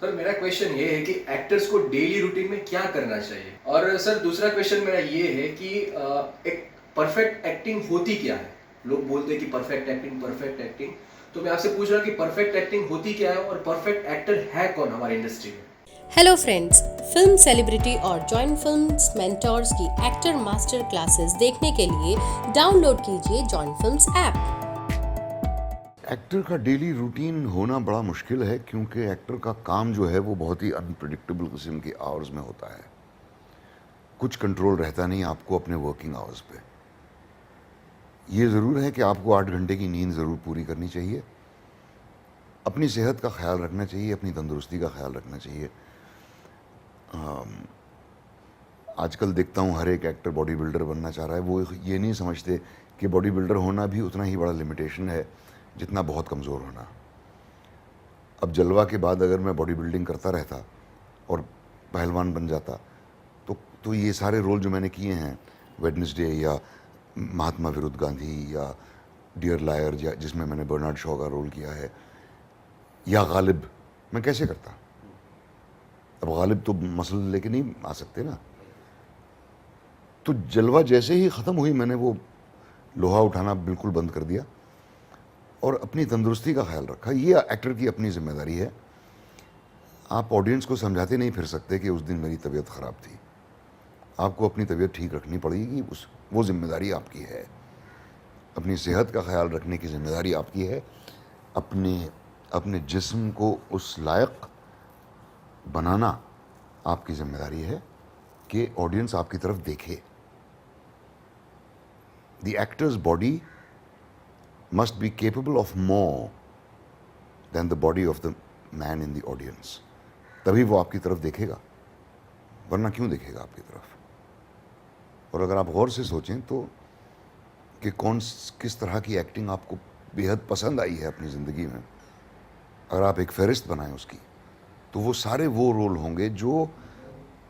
Sir मेरा question ये है कि एक्टर्स को डेली रूटीन में क्या करना चाहिए, और सर दूसरा क्वेश्चन मेरा ये है कि एक परफेक्ट एक्टिंग होती क्या है। लोग बोलते हैं कि परफेक्ट एक्टिंग, तो मैं आपसे पूछ रहा हूँ कि परफेक्ट एक्टिंग होती क्या है और परफेक्ट एक्टर है कौन हमारी इंडस्ट्री में। हेलो फ्रेंड्स, फिल्म सेलिब्रिटी और जॉइन फिल्म्स मेंटोर्स की एक्टर मास्टर क्लासेस देखने के लिए डाउनलोड कीजिए जॉइन फिल्म्स ऐप। एक्टर का डेली रूटीन होना बड़ा मुश्किल है, क्योंकि एक्टर का काम जो है वो बहुत ही अनप्रिडिक्टेबल किस्म के आवर्स में होता है। कुछ कंट्रोल रहता नहीं आपको अपने वर्किंग आवर्स पे। ये ज़रूर है कि आपको 8 घंटे की नींद ज़रूर पूरी करनी चाहिए, अपनी सेहत का ख्याल रखना चाहिए, अपनी तंदुरुस्ती का ख्याल रखना चाहिए। आजकल देखता हूँ हर एक एक्टर बॉडी बिल्डर बनना चाह रहा है। वो ये नहीं समझते कि बॉडी बिल्डर होना भी उतना ही बड़ा लिमिटेशन है जितना बहुत कमज़ोर होना। अब जलवा के बाद अगर मैं बॉडी बिल्डिंग करता रहता और पहलवान बन जाता तो ये सारे रोल जो मैंने किए हैं, वेडनेसडे या महात्मा विरुद्ध गांधी या डियर लायर, या जिसमें मैंने बर्नार्ड शॉ का रोल किया है, या गालिब, मैं कैसे करता। अब गालिब तो मसल लेके नहीं आ सकते ना। तो जलवा जैसे ही ख़त्म हुई मैंने वो लोहा उठाना बिल्कुल बंद कर दिया और अपनी तंदुरुस्ती का ख्याल रखा। ये एक्टर की अपनी जिम्मेदारी है। आप ऑडियंस को समझाते नहीं फिर सकते कि उस दिन मेरी तबीयत ख़राब थी। आपको अपनी तबीयत ठीक रखनी पड़ेगी, वो जिम्मेदारी आपकी है। अपनी सेहत का ख्याल रखने की जिम्मेदारी आपकी है। अपने जिस्म को उस लायक बनाना आपकी जिम्मेदारी है कि ऑडियंस आपकी तरफ देखे। The actors body must be capable of more than the body of the man in the audience. तभी वो आपकी तरफ देखेगा, वरना क्यों देखेगा आपकी तरफ। और अगर आप गौर से सोचें तो कि किस तरह की एक्टिंग आपको बेहद पसंद आई है अपनी ज़िंदगी में, अगर आप एक फहरिस्त बनाएं उसकी, तो वो सारे वो रोल होंगे जो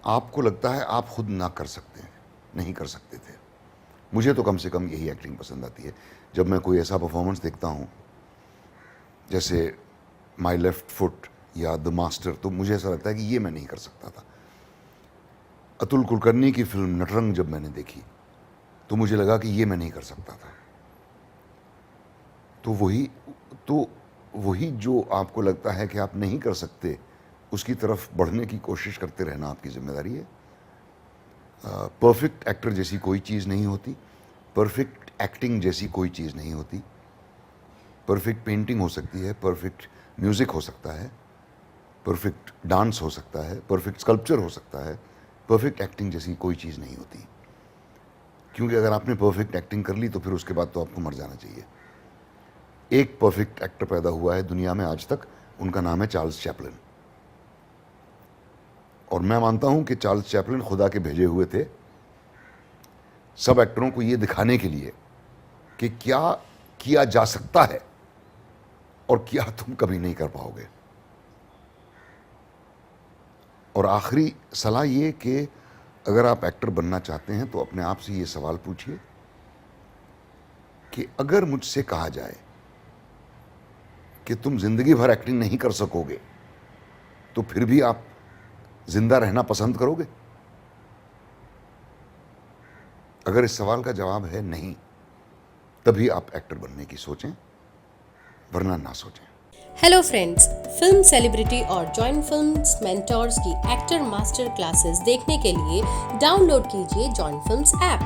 आपको लगता है आप खुद ना कर सकते हैं, नहीं कर सकते थे। मुझे तो कम से कम यही एक्टिंग पसंद आती है। जब मैं कोई ऐसा परफॉर्मेंस देखता हूँ जैसे माई लेफ्ट फुट या द मास्टर, तो मुझे ऐसा लगता है कि ये मैं नहीं कर सकता था। अतुल कुलकर्णी की फिल्म नटरंग जब मैंने देखी तो मुझे लगा कि ये मैं नहीं कर सकता था। तो वही जो आपको लगता है कि आप नहीं कर सकते, उसकी तरफ बढ़ने की कोशिश करते रहना आपकी जिम्मेदारी है। परफेक्ट एक्टर जैसी कोई चीज़ नहीं होती, परफेक्ट एक्टिंग जैसी कोई चीज़ नहीं होती। परफेक्ट पेंटिंग हो सकती है, परफेक्ट म्यूज़िक हो सकता है, परफेक्ट डांस हो सकता है, परफेक्ट स्कल्पचर हो सकता है। परफेक्ट एक्टिंग जैसी कोई चीज़ नहीं होती, क्योंकि अगर आपने परफेक्ट एक्टिंग कर ली तो फिर उसके बाद तो आपको मर जाना चाहिए। एक परफेक्ट एक्टर पैदा हुआ है दुनिया में आज तक, उनका नाम है चार्ल्स चैपलिन। और मैं मानता हूँ कि चार्ल्स चैपलिन खुदा के भेजे हुए थे सब एक्टरों को ये दिखाने के लिए कि क्या किया जा सकता है और क्या तुम कभी नहीं कर पाओगे। और आखिरी सलाह ये कि अगर आप एक्टर बनना चाहते हैं तो अपने आप से ये सवाल पूछिए कि अगर मुझसे कहा जाए कि तुम जिंदगी भर एक्टिंग नहीं कर सकोगे, तो फिर भी आप जिंदा रहना पसंद करोगे? अगर इस सवाल का जवाब है नहीं, तभी आप एक्टर बनने की सोचें, वरना ना सोचें। हेलो फ्रेंड्स, फिल्म सेलिब्रिटी और जॉइन फिल्म्स मेंटोर्स की एक्टर मास्टर क्लासेस देखने के लिए डाउनलोड कीजिए जॉइन फिल्म्स ऐप।